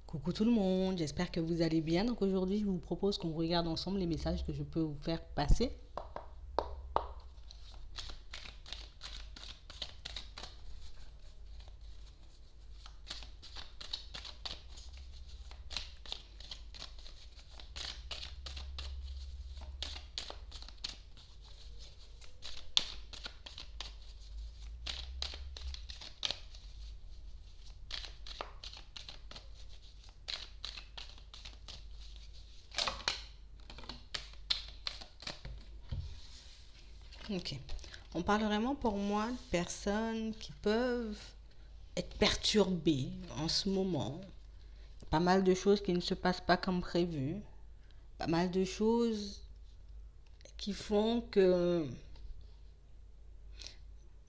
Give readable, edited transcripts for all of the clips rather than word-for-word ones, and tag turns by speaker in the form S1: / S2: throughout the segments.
S1: Coucou tout le monde, j'espère que vous allez bien. Donc aujourd'hui, je vous propose qu'on regarde ensemble les messages que je peux vous faire passer. Ok. On parle vraiment pour moi de personnes qui peuvent être perturbées en ce moment. Pas mal de choses qui ne se passent pas comme prévu. Pas mal de choses qui font que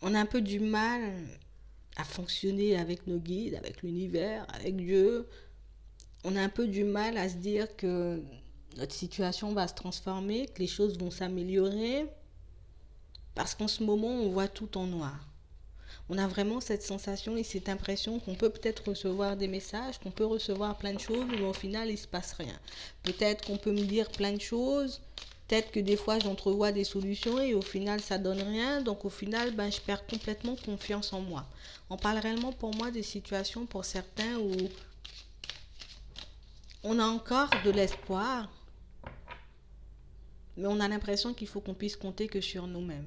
S1: on a un peu du mal à fonctionner avec nos guides, avec l'univers, avec Dieu. On a un peu du mal à se dire que notre situation va se transformer, que les choses vont s'améliorer, parce qu'en ce moment, on voit tout en noir. On a vraiment cette sensation et cette impression qu'on peut peut-être recevoir des messages, qu'on peut recevoir plein de choses, mais au final, il ne se passe rien. Peut-être qu'on peut me dire plein de choses, peut-être que des fois, j'entrevois des solutions et au final, ça ne donne rien. Donc au final, je perds complètement confiance en moi. On parle réellement pour moi des situations pour certains où on a encore de l'espoir, mais on a l'impression qu'il faut qu'on puisse compter que sur nous-mêmes.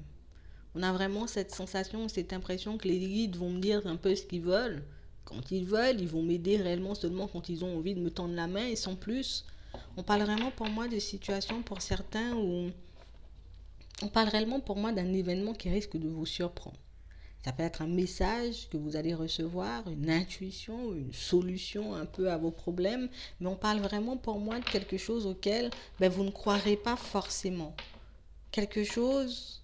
S1: On a vraiment cette sensation, cette impression que les guides vont me dire un peu ce qu'ils veulent. Quand ils veulent, ils vont m'aider réellement seulement quand ils ont envie de me tendre la main et sans plus. On parle vraiment pour moi de situations pour certains où on parle réellement pour moi d'un événement qui risque de vous surprendre. Ça peut être un message que vous allez recevoir, une intuition, une solution un peu à vos problèmes, mais on parle vraiment pour moi de quelque chose auquel vous ne croirez pas forcément. Quelque chose,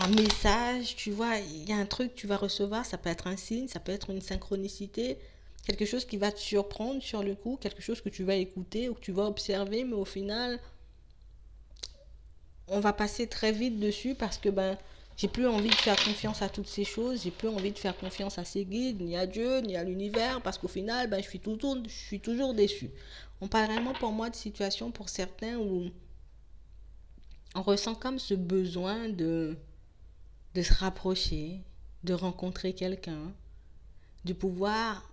S1: un message, tu vois, il y a un truc que tu vas recevoir, ça peut être un signe, ça peut être une synchronicité, quelque chose qui va te surprendre sur le coup, quelque chose que tu vas écouter ou que tu vas observer, mais au final, on va passer très vite dessus parce que j'ai plus envie de faire confiance à toutes ces choses, j'ai plus envie de faire confiance à ces guides, ni à Dieu, ni à l'univers, parce qu'au final, je suis toujours déçu. On parle vraiment pour moi de situations pour certains où on ressent comme ce besoin de se rapprocher, de rencontrer quelqu'un, de pouvoir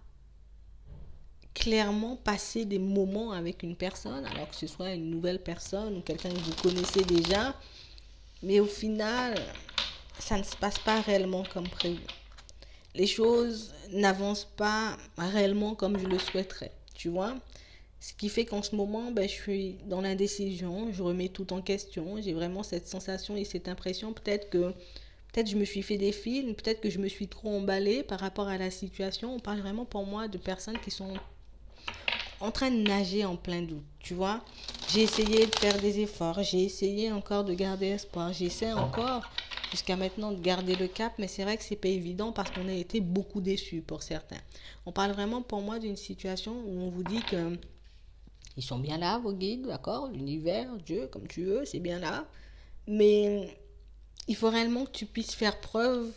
S1: clairement passer des moments avec une personne, alors que ce soit une nouvelle personne ou quelqu'un que vous connaissez déjà, mais au final, ça ne se passe pas réellement comme prévu. Les choses n'avancent pas réellement comme je le souhaiterais, tu vois. Ce qui fait qu'en ce moment, je suis dans l'indécision, je remets tout en question, j'ai vraiment cette sensation et cette impression, peut-être je me suis fait des films, peut-être que je me suis trop emballée par rapport à la situation. On parle vraiment pour moi de personnes qui sont en train de nager en plein doute, tu vois. J'ai essayé de faire des efforts, j'ai essayé encore de garder espoir, j'essaie encore jusqu'à maintenant de garder le cap, mais c'est vrai que c'est pas évident parce qu'on a été beaucoup déçus pour certains. On parle vraiment pour moi d'une situation où on vous dit que ils sont bien là, vos guides, d'accord, l'univers, Dieu, comme tu veux, c'est bien là, mais il faut réellement que tu puisses faire preuve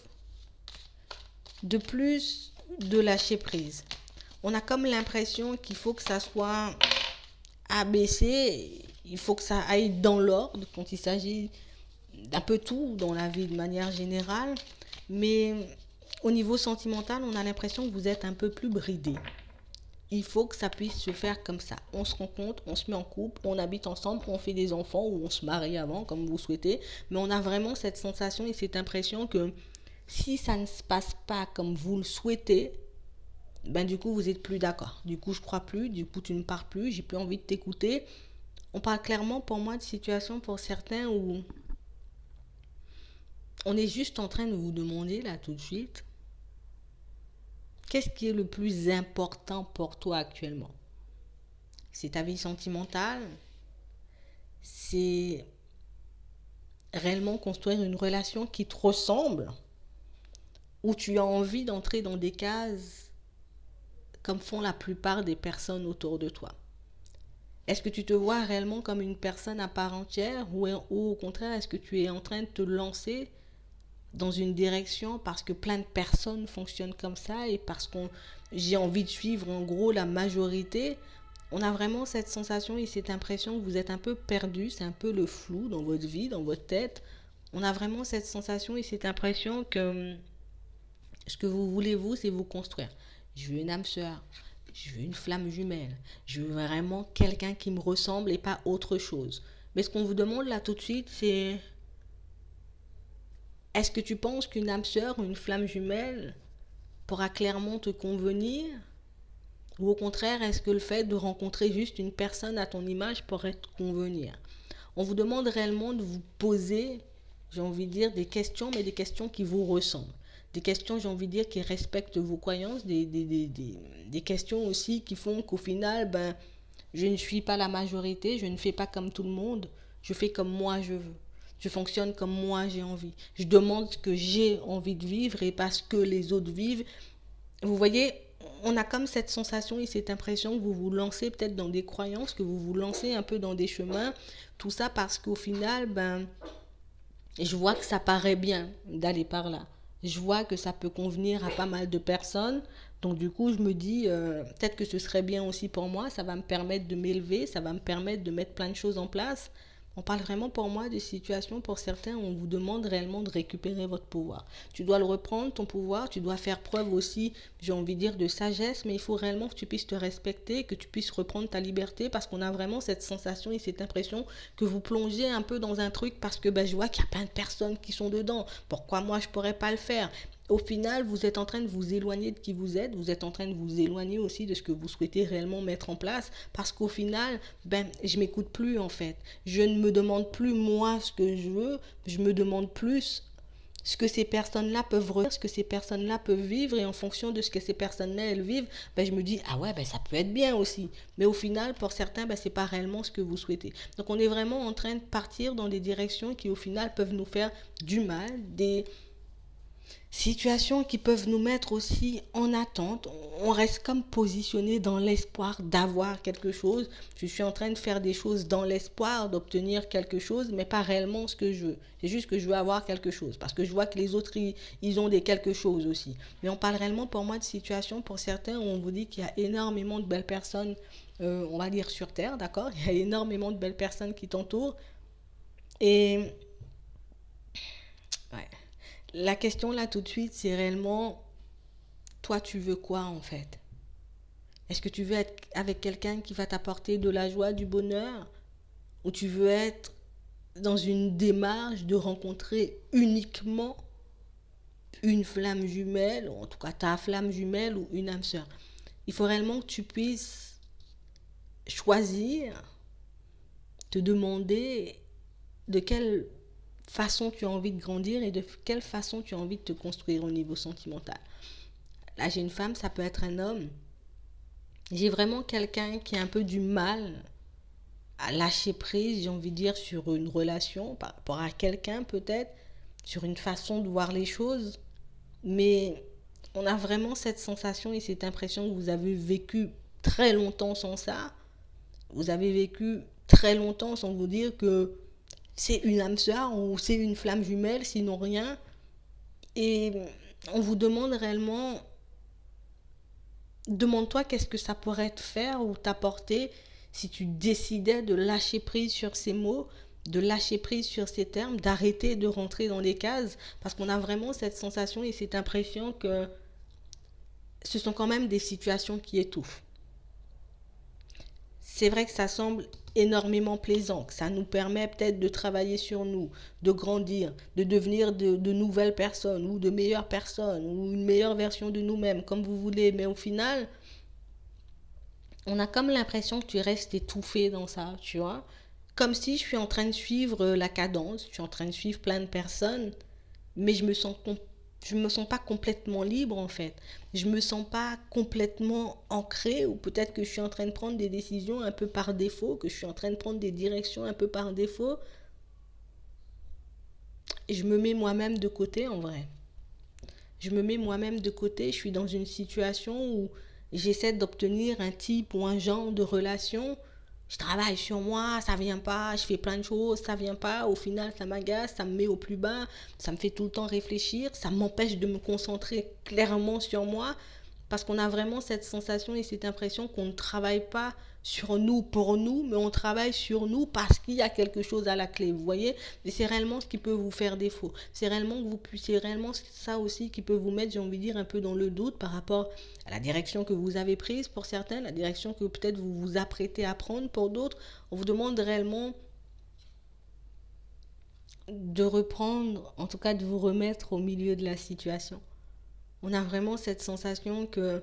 S1: de plus de lâcher prise. On a comme l'impression qu'il faut que ça soit abaissé, il faut que ça aille dans l'ordre quand il s'agit d'un peu tout dans la vie de manière générale, mais au niveau sentimental, on a l'impression que vous êtes un peu plus bridé. Il faut que ça puisse se faire comme ça. On se rencontre, on se met en couple, on habite ensemble, on fait des enfants ou on se marie avant, comme vous souhaitez. Mais on a vraiment cette sensation et cette impression que si ça ne se passe pas comme vous le souhaitez, du coup, vous êtes plus d'accord. Du coup, je crois plus, du coup, tu ne pars plus, j'ai plus envie de t'écouter. On parle clairement pour moi de situations pour certains où on est juste en train de vous demander là tout de suite, qu'est-ce qui est le plus important pour toi actuellement? C'est ta vie sentimentale? C'est réellement construire une relation qui te ressemble? Ou tu as envie d'entrer dans des cases comme font la plupart des personnes autour de toi? Est-ce que tu te vois réellement comme une personne à part entière ou au contraire, est-ce que tu es en train de te lancer dans une direction parce que plein de personnes fonctionnent comme ça et parce que j'ai envie de suivre en gros la majorité, on a vraiment cette sensation et cette impression que vous êtes un peu perdu, c'est un peu le flou dans votre vie, dans votre tête. On a vraiment cette sensation et cette impression que ce que vous voulez, vous, c'est vous construire. Je veux une âme sœur, je veux une flamme jumelle, je veux vraiment quelqu'un qui me ressemble et pas autre chose. Mais ce qu'on vous demande là tout de suite, c'est est-ce que tu penses qu'une âme sœur ou une flamme jumelle pourra clairement te convenir? Ou au contraire, est-ce que le fait de rencontrer juste une personne à ton image pourrait te convenir? On vous demande réellement de vous poser, j'ai envie de dire, des questions, mais des questions qui vous ressemblent. Des questions, j'ai envie de dire, qui respectent vos croyances, des questions aussi qui font qu'au final, je ne suis pas la majorité, je ne fais pas comme tout le monde, je fais comme moi je veux. Je fonctionne comme moi j'ai envie. Je demande ce que j'ai envie de vivre et pas ce que les autres vivent. Vous voyez, on a comme cette sensation et cette impression que vous vous lancez peut-être dans des croyances, que vous vous lancez un peu dans des chemins. Tout ça parce qu'au final, je vois que ça paraît bien d'aller par là. Je vois que ça peut convenir à pas mal de personnes. Donc du coup, je me dis, peut-être que ce serait bien aussi pour moi. Ça va me permettre de m'élever, ça va me permettre de mettre plein de choses en place. On parle vraiment pour moi de situations, pour certains, où on vous demande réellement de récupérer votre pouvoir. Tu dois le reprendre, ton pouvoir, tu dois faire preuve aussi, j'ai envie de dire, de sagesse, mais il faut réellement que tu puisses te respecter, que tu puisses reprendre ta liberté, parce qu'on a vraiment cette sensation et cette impression que vous plongez un peu dans un truc, parce que je vois qu'il y a plein de personnes qui sont dedans. Pourquoi moi je pourrais pas le faire? Au final, vous êtes en train de vous éloigner de qui vous êtes en train de vous éloigner aussi de ce que vous souhaitez réellement mettre en place, parce qu'au final, je m'écoute plus en fait. Je ne me demande plus moi ce que je me demande plus ce que ces personnes-là peuvent ressentir, ce que ces personnes-là peuvent vivre, et en fonction de ce que ces personnes-là elles vivent, je me dis ah ouais ça peut être bien aussi. Mais au final, pour certains, c'est pas réellement ce que vous souhaitez. Donc on est vraiment en train de partir dans des directions qui au final peuvent nous faire du mal, des situations qui peuvent nous mettre aussi en attente. On reste comme positionné dans l'espoir d'avoir quelque chose. Je suis en train de faire des choses dans l'espoir d'obtenir quelque chose, mais pas réellement ce que je veux. C'est juste que je veux avoir quelque chose, parce que je vois que les autres, ils ont des quelque chose aussi. Mais on parle réellement pour moi de situations, pour certains, où on vous dit qu'il y a énormément de belles personnes, on va dire sur Terre, d'accord? Il y a énormément de belles personnes qui t'entourent. Et ouais. La question là tout de suite, c'est réellement, toi tu veux quoi en fait? Est-ce que tu veux être avec quelqu'un qui va t'apporter de la joie, du bonheur? Ou tu veux être dans une démarche de rencontrer uniquement une flamme jumelle, ou en tout cas ta flamme jumelle ou une âme sœur? Il faut réellement que tu puisses choisir, te demander de quelle façon tu as envie de grandir et de quelle façon tu as envie de te construire au niveau sentimental. Là, j'ai une femme, ça peut être un homme. J'ai vraiment quelqu'un qui a un peu du mal à lâcher prise, j'ai envie de dire, sur une relation, par rapport à quelqu'un peut-être, sur une façon de voir les choses. Mais on a vraiment cette sensation et cette impression que vous avez vécu très longtemps sans ça. Vous avez vécu très longtemps sans vous dire que c'est une âme sœur ou c'est une flamme jumelle, sinon rien. Et on vous demande réellement, demande-toi qu'est-ce que ça pourrait te faire ou t'apporter si tu décidais de lâcher prise sur ces mots, de lâcher prise sur ces termes, d'arrêter de rentrer dans les cases, parce qu'on a vraiment cette sensation et cette impression que ce sont quand même des situations qui étouffent. C'est vrai que ça semble énormément plaisant, que ça nous permet peut-être de travailler sur nous, de grandir, de devenir de nouvelles personnes ou de meilleures personnes ou une meilleure version de nous-mêmes, comme vous voulez. Mais au final, on a comme l'impression que tu restes étouffé dans ça, tu vois. Comme si je suis en train de suivre la cadence, je suis en train de suivre plein de personnes, mais je me sens pas complètement libre en fait. Je me sens pas complètement ancrée, ou peut-être que je suis en train de prendre des décisions un peu par défaut, que je suis en train de prendre des directions un peu par défaut. Et je me mets moi-même de côté en vrai. Je me mets moi-même de côté, je suis dans une situation où j'essaie d'obtenir un type ou un genre de relation Je travaille sur moi, ça vient pas, je fais plein de choses, ça vient pas. Au final, ça m'agace, ça me met au plus bas, ça me fait tout le temps réfléchir, ça m'empêche de me concentrer clairement sur moi. Parce qu'on a vraiment cette sensation et cette impression qu'on ne travaille pas sur nous pour nous, mais on travaille sur nous parce qu'il y a quelque chose à la clé, vous voyez. Et c'est réellement ce qui peut vous faire défaut. C'est réellement que vous puissiez réellement ça aussi qui peut vous mettre, j'ai envie de dire, un peu dans le doute par rapport à la direction que vous avez prise pour certains, la direction que peut-être vous vous apprêtez à prendre pour d'autres. On vous demande réellement de reprendre, en tout cas de vous remettre au milieu de la situation. On a vraiment cette sensation que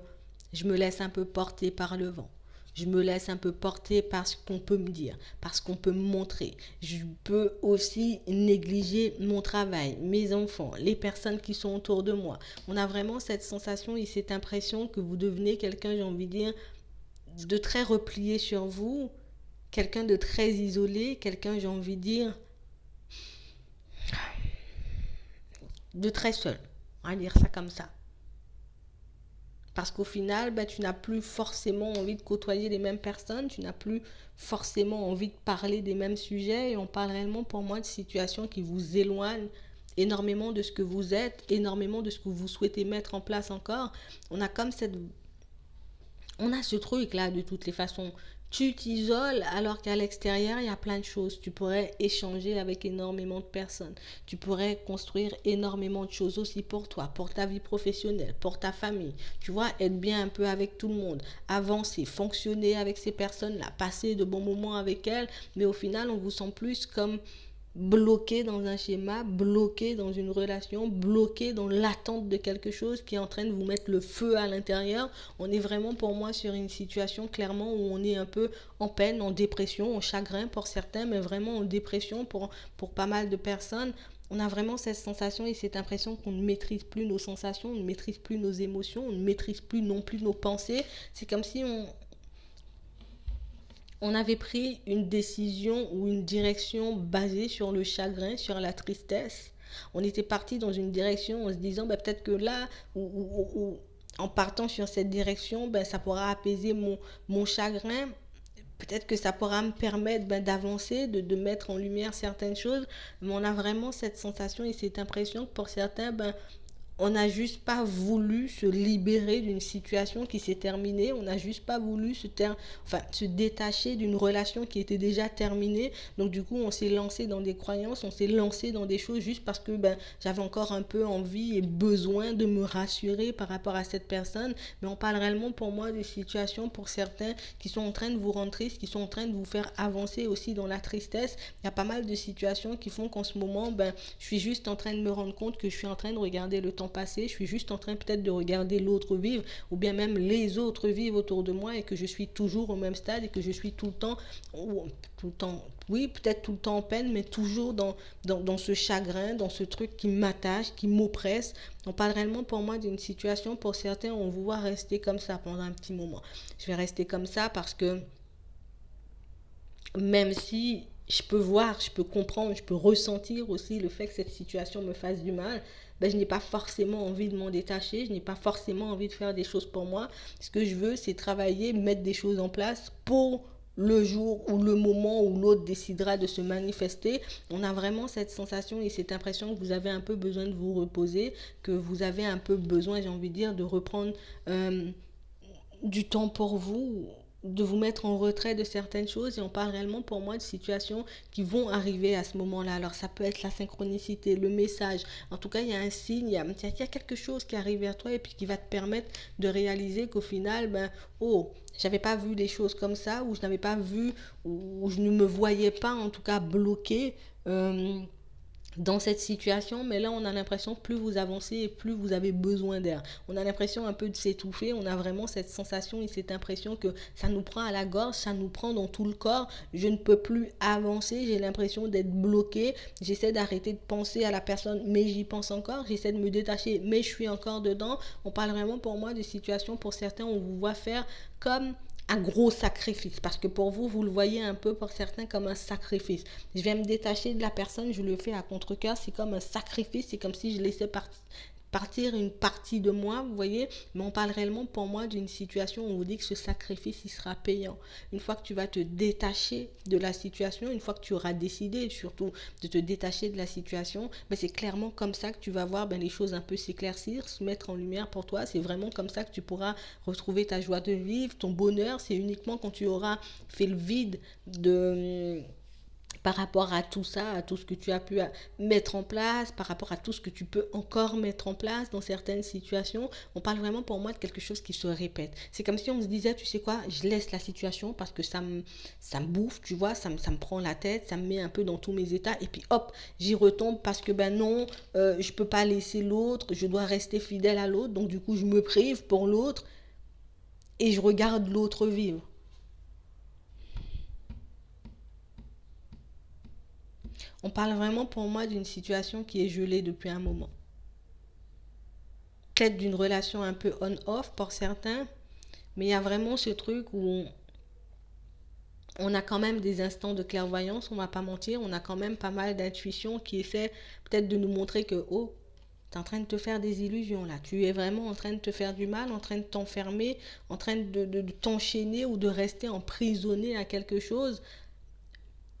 S1: je me laisse un peu porter par le vent. Je me laisse un peu porter par ce qu'on peut me dire, par ce qu'on peut me montrer. Je peux aussi négliger mon travail, mes enfants, les personnes qui sont autour de moi. On a vraiment cette sensation et cette impression que vous devenez quelqu'un, j'ai envie de dire, de très replié sur vous, quelqu'un de très isolé, quelqu'un, j'ai envie de dire, de très seul. On va dire ça comme ça. Parce qu'au final, ben, tu n'as plus forcément envie de côtoyer les mêmes personnes, tu n'as plus forcément envie de parler des mêmes sujets. Et on parle réellement pour moi de situations qui vous éloignent énormément de ce que vous êtes, énormément de ce que vous souhaitez mettre en place encore. On a comme cette... On a ce truc-là de toutes les façons. Tu t'isoles alors qu'à l'extérieur, il y a plein de choses. Tu pourrais échanger avec énormément de personnes. Tu pourrais construire énormément de choses aussi pour toi, pour ta vie professionnelle, pour ta famille. Tu vois, être bien un peu avec tout le monde, avancer, fonctionner avec ces personnes-là, passer de bons moments avec elles. Mais au final, on vous sent plus comme bloqué dans un schéma, bloqué dans une relation, bloqué dans l'attente de quelque chose qui est en train de vous mettre le feu à l'intérieur. On est vraiment pour moi sur une situation clairement où on est un peu en peine, en dépression, en chagrin pour certains, mais vraiment en dépression pour pas mal de personnes. On a vraiment cette sensation et cette impression qu'on ne maîtrise plus nos sensations, on ne maîtrise plus nos émotions, on ne maîtrise plus non plus nos pensées. C'est comme si on avait pris une décision ou une direction basée sur le chagrin, sur la tristesse. On était parti dans une direction en se disant ben, peut-être que là, en partant sur cette direction, ben, ça pourra apaiser mon chagrin. Peut-être que ça pourra me permettre ben, d'avancer, de mettre en lumière certaines choses. Mais on a vraiment cette sensation et cette impression que pour certains, ben, on n'a juste pas voulu se libérer d'une situation qui s'est terminée. On n'a juste pas voulu se détacher d'une relation qui était déjà terminée. Donc du coup, on s'est lancé dans des croyances, on s'est lancé dans des choses juste parce que ben, j'avais encore un peu envie et besoin de me rassurer par rapport à cette personne. Mais on parle réellement pour moi de situations pour certains qui sont en train de vous rendre triste, qui sont en train de vous faire avancer aussi dans la tristesse. Il y a pas mal de situations qui font qu'en ce moment, ben, je suis juste en train de me rendre compte que je suis en train de regarder le temps passé, je suis juste en train peut-être de regarder l'autre vivre ou bien même les autres vivent autour de moi et que je suis toujours au même stade et que je suis tout le temps, oui, peut-être tout le temps en peine, mais toujours dans ce chagrin, dans ce truc qui m'attache, qui m'oppresse. On parle réellement pour moi d'une situation, pour certains, on vous voit rester comme ça pendant un petit moment. Je vais rester comme ça parce que même si je peux voir, je peux comprendre, je peux ressentir aussi le fait que cette situation me fasse du mal, ben, je n'ai pas forcément envie de m'en détacher, je n'ai pas forcément envie de faire des choses pour moi. Ce que je veux, c'est travailler, mettre des choses en place pour le jour ou le moment où l'autre décidera de se manifester. On a vraiment cette sensation et cette impression que vous avez un peu besoin de vous reposer, que vous avez un peu besoin, j'ai envie de dire, de reprendre du temps pour vous, de vous mettre en retrait de certaines choses et on parle réellement pour moi de situations qui vont arriver à ce moment-là. Alors ça peut être la synchronicité, le message. En tout cas, il y a un signe, il y a quelque chose qui arrive vers toi et puis qui va te permettre de réaliser qu'au final, ben, oh, j'avais pas vu les choses comme ça ou je n'avais pas vu ou je ne me voyais pas en tout cas bloqué. Dans cette situation, mais là on a l'impression que plus vous avancez et plus vous avez besoin d'air. On a l'impression un peu de s'étouffer, on a vraiment cette sensation et cette impression que ça nous prend à la gorge, ça nous prend dans tout le corps, je ne peux plus avancer, j'ai l'impression d'être bloqué, j'essaie d'arrêter de penser à la personne, mais j'y pense encore, j'essaie de me détacher, mais je suis encore dedans. On parle vraiment pour moi de situations, pour certains on vous voit faire comme un gros sacrifice parce que pour vous, vous le voyez un peu pour certains comme un sacrifice. Je vais me détacher de la personne, je le fais à contre-cœur, c'est comme un sacrifice, c'est comme si je laissais partir une partie de moi, vous voyez, mais on parle réellement pour moi d'une situation où on vous dit que ce sacrifice, il sera payant. Une fois que tu vas te détacher de la situation, une fois que tu auras décidé surtout de te détacher de la situation, ben c'est clairement comme ça que tu vas voir les choses un peu s'éclaircir, se mettre en lumière pour toi. C'est vraiment comme ça que tu pourras retrouver ta joie de vivre, ton bonheur. C'est uniquement quand tu auras fait le vide de par rapport à tout ça, à tout ce que tu as pu mettre en place, par rapport à tout ce que tu peux encore mettre en place dans certaines situations. On parle vraiment pour moi de quelque chose qui se répète. C'est comme si on se disait, tu sais quoi, je laisse la situation parce que ça me bouffe, tu vois, ça me prend la tête, ça me met un peu dans tous mes états. Et puis hop, j'y retombe parce que ben non, je peux pas laisser l'autre, je dois rester fidèle à l'autre. Donc du coup, je me prive pour l'autre et je regarde l'autre vivre. On parle vraiment pour moi d'une situation qui est gelée depuis un moment. Peut-être d'une relation un peu on-off pour certains, mais il y a vraiment ce truc où on a quand même des instants de clairvoyance, on ne va pas mentir, on a quand même pas mal d'intuition qui essaie peut-être de nous montrer que, oh, tu es en train de te faire des illusions là, tu es vraiment en train de te faire du mal, en train de t'enfermer, en train de t'enchaîner ou de rester emprisonné à quelque chose.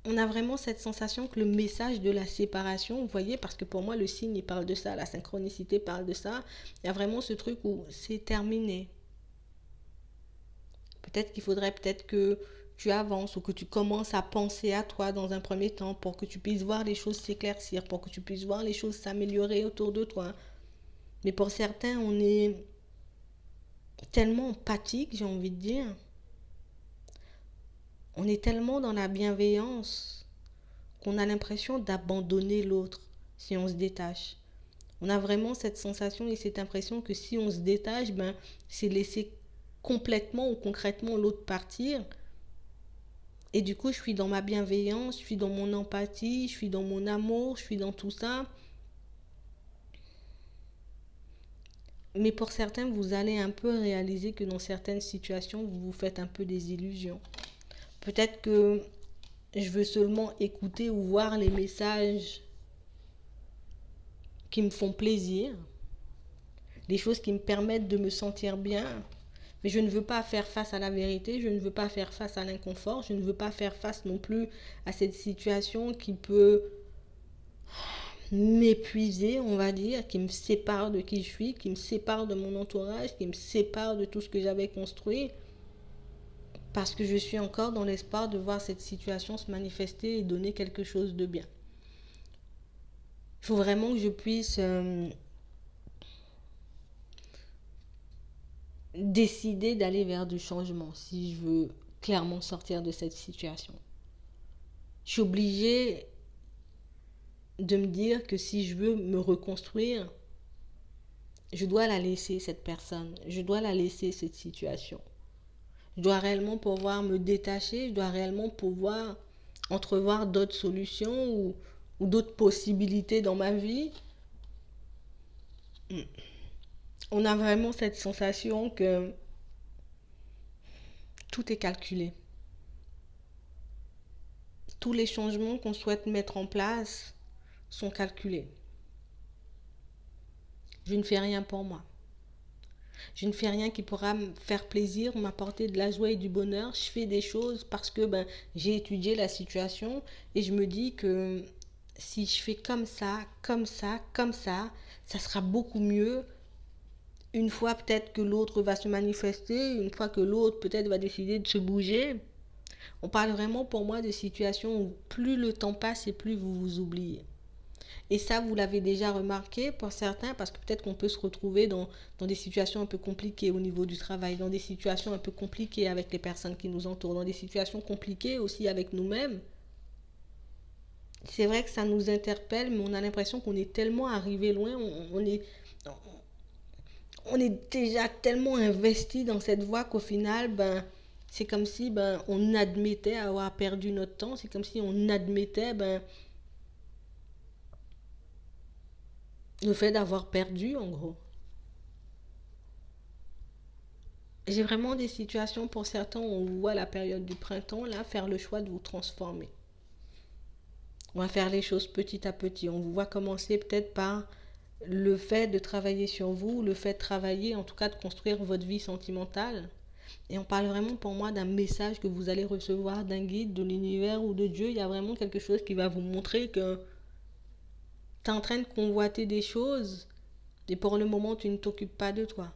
S1: On a vraiment cette sensation que le message de la séparation, vous voyez, parce que pour moi le signe il parle de ça, la synchronicité parle de ça, il y a vraiment ce truc où c'est terminé. Peut-être qu'il faudrait peut-être que tu avances ou que tu commences à penser à toi dans un premier temps pour que tu puisses voir les choses s'éclaircir, pour que tu puisses voir les choses s'améliorer autour de toi. Mais pour certains, on est tellement empathique, j'ai envie de dire. On est tellement dans la bienveillance qu'on a l'impression d'abandonner l'autre si on se détache. On a vraiment cette sensation et cette impression que si on se détache, c'est laisser complètement ou concrètement l'autre partir. Et du coup, je suis dans ma bienveillance, je suis dans mon empathie, je suis dans mon amour, je suis dans tout ça. Mais pour certains, vous allez un peu réaliser que dans certaines situations, vous vous faites un peu des illusions. Peut-être que je veux seulement écouter ou voir les messages qui me font plaisir, les choses qui me permettent de me sentir bien. Mais je ne veux pas faire face à la vérité, je ne veux pas faire face à l'inconfort, je ne veux pas faire face non plus à cette situation qui peut m'épuiser, on va dire, qui me sépare de qui je suis, qui me sépare de mon entourage, qui me sépare de tout ce que j'avais construit, parce que je suis encore dans l'espoir de voir cette situation se manifester et donner quelque chose de bien. Il faut vraiment que je puisse décider d'aller vers du changement si je veux clairement sortir de cette situation. Je suis obligée de me dire que si je veux me reconstruire, je dois la laisser, cette personne. Je dois la laisser, cette situation. Je dois réellement pouvoir me détacher. Je dois réellement pouvoir entrevoir d'autres solutions ou d'autres possibilités dans ma vie. On a vraiment cette sensation que tout est calculé. Tous les changements qu'on souhaite mettre en place sont calculés. Je ne fais rien pour moi. Je ne fais rien qui pourra me faire plaisir, m'apporter de la joie et du bonheur. Je fais des choses parce que j'ai étudié la situation et je me dis que si je fais comme ça, comme ça, comme ça sera beaucoup mieux. Une fois peut-être que l'autre va se manifester, une fois que l'autre peut-être va décider de se bouger. On parle vraiment pour moi de situations où plus le temps passe et plus vous vous oubliez. Et ça, vous l'avez déjà remarqué pour certains, parce que peut-être qu'on peut se retrouver dans des situations un peu compliquées au niveau du travail, dans des situations un peu compliquées avec les personnes qui nous entourent, dans des situations compliquées aussi avec nous-mêmes. C'est vrai que ça nous interpelle, mais on a l'impression qu'on est tellement arrivé loin, on est déjà tellement investi dans cette voie qu'au final, c'est comme si on admettait avoir perdu notre temps, c'est comme si on admettait le fait d'avoir perdu en gros. J'ai vraiment des situations pour certains où on voit la période du printemps là faire le choix de vous transformer. On va faire les choses petit à petit. On vous voit commencer peut-être par le fait de travailler sur vous, le fait de travailler, en tout cas de construire votre vie sentimentale. Et on parle vraiment pour moi d'un message que vous allez recevoir d'un guide, de l'univers ou de Dieu. Il y a vraiment quelque chose qui va vous montrer que tu es en train de convoiter des choses et pour le moment tu ne t'occupes pas de toi.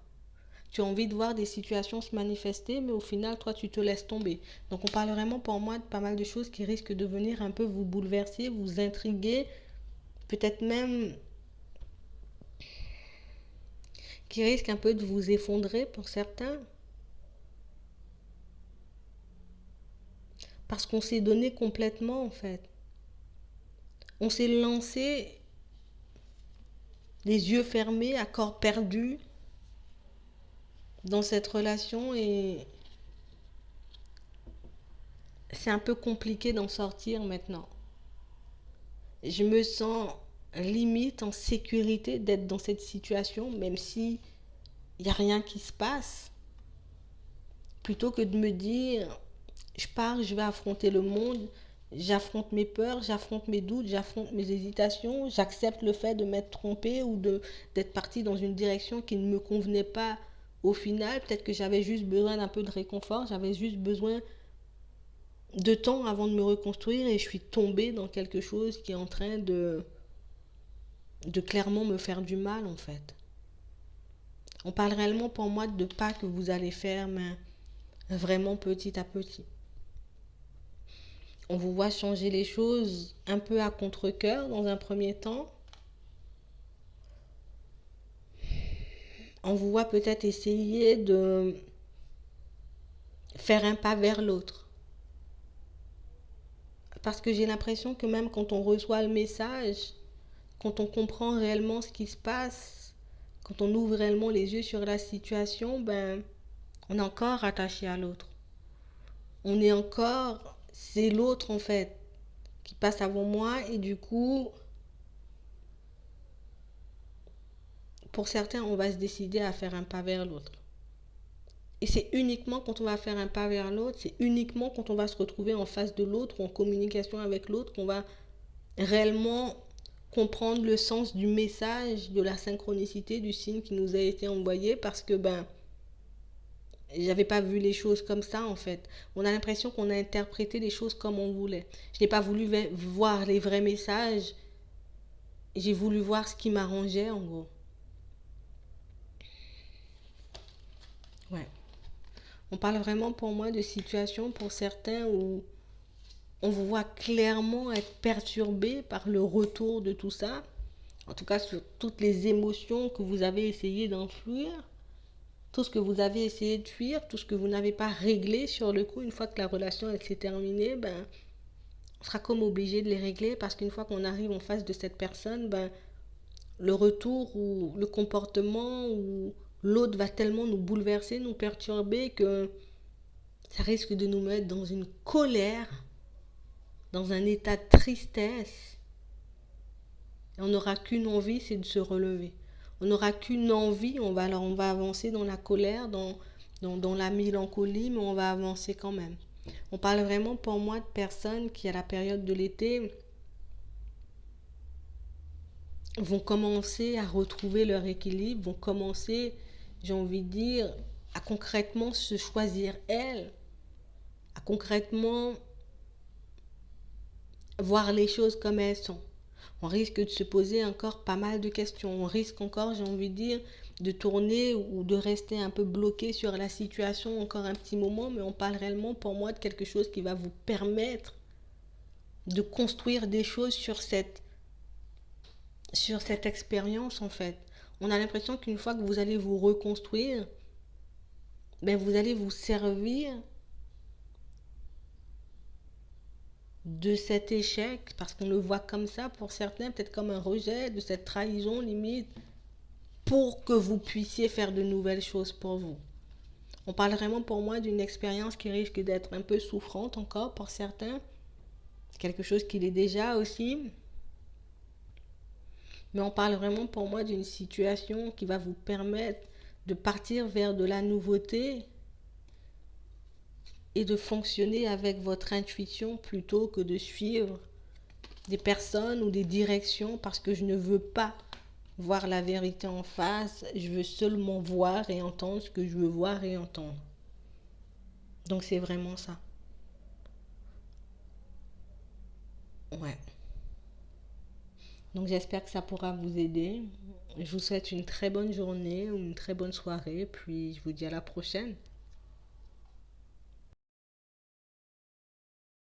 S1: Tu as envie de voir des situations se manifester, mais au final, toi, tu te laisses tomber. Donc, on parle vraiment pour moi de pas mal de choses qui risquent de venir un peu vous bouleverser, vous intriguer, peut-être même qui risquent un peu de vous effondrer pour certains. Parce qu'on s'est donné complètement, en fait. On s'est lancé les yeux fermés, à corps perdu, dans cette relation et c'est un peu compliqué d'en sortir maintenant. Je me sens limite en sécurité d'être dans cette situation, même si il n'y a rien qui se passe. Plutôt que de me dire, je pars, je vais affronter le monde, j'affronte mes peurs, j'affronte mes doutes, j'affronte mes hésitations, j'accepte le fait de m'être trompée ou d'être partie dans une direction qui ne me convenait pas au final. Peut-être que j'avais juste besoin d'un peu de réconfort, j'avais juste besoin de temps avant de me reconstruire et je suis tombée dans quelque chose qui est en train de clairement me faire du mal en fait. On parle réellement pour moi de pas que vous allez faire, mais vraiment petit à petit. On vous voit changer les choses un peu à contre-cœur dans un premier temps. On vous voit peut-être essayer de faire un pas vers l'autre. Parce que j'ai l'impression que même quand on reçoit le message, quand on comprend réellement ce qui se passe, quand on ouvre réellement les yeux sur la situation, ben, on est encore attaché à l'autre. On est encore, c'est l'autre en fait qui passe avant moi et du coup, pour certains, on va se décider à faire un pas vers l'autre. Et c'est uniquement quand on va faire un pas vers l'autre, c'est uniquement quand on va se retrouver en face de l'autre, en communication avec l'autre, qu'on va réellement comprendre le sens du message, de la synchronicité, du signe qui nous a été envoyé parce que ben j'avais pas vu les choses comme ça en fait. On a l'impression qu'on a interprété les choses comme on voulait. Je n'ai pas voulu voir les vrais messages. J'ai voulu voir ce qui m'arrangeait en gros. Ouais. On parle vraiment pour moi de situations pour certains où on vous voit clairement être perturbé par le retour de tout ça. En tout cas sur toutes les émotions que vous avez essayé d'enfouir. Tout ce que vous avez essayé de fuir, tout ce que vous n'avez pas réglé sur le coup, une fois que la relation s'est terminée, ben, on sera comme obligé de les régler parce qu'une fois qu'on arrive en face de cette personne, ben, le retour ou le comportement ou l'autre va tellement nous bouleverser, nous perturber que ça risque de nous mettre dans une colère, dans un état de tristesse. Et on n'aura qu'une envie, c'est de se relever. On n'aura qu'une envie, on va avancer dans la colère, dans la mélancolie, mais on va avancer quand même. On parle vraiment pour moi de personnes qui, à la période de l'été, vont commencer à retrouver leur équilibre, vont commencer, j'ai envie de dire, à concrètement se choisir elles, à concrètement voir les choses comme elles sont. On risque de se poser encore pas mal de questions. On risque encore, j'ai envie de dire, de tourner ou de rester un peu bloqué sur la situation encore un petit moment, mais on parle réellement pour moi de quelque chose qui va vous permettre de construire des choses sur cette expérience en fait. On a l'impression qu'une fois que vous allez vous reconstruire, ben vous allez vous servir de cet échec, parce qu'on le voit comme ça pour certains, peut-être comme un rejet, de cette trahison limite, pour que vous puissiez faire de nouvelles choses pour vous. On parle vraiment pour moi d'une expérience qui risque d'être un peu souffrante encore pour certains, quelque chose qui l'est déjà aussi, mais on parle vraiment pour moi d'une situation qui va vous permettre de partir vers de la nouveauté et de fonctionner avec votre intuition plutôt que de suivre des personnes ou des directions parce que je ne veux pas voir la vérité en face. Je veux seulement voir et entendre ce que je veux voir et entendre. Donc c'est vraiment ça. Ouais. Donc j'espère que ça pourra vous aider. Je vous souhaite une très bonne journée ou une très bonne soirée. Puis je vous dis à la prochaine.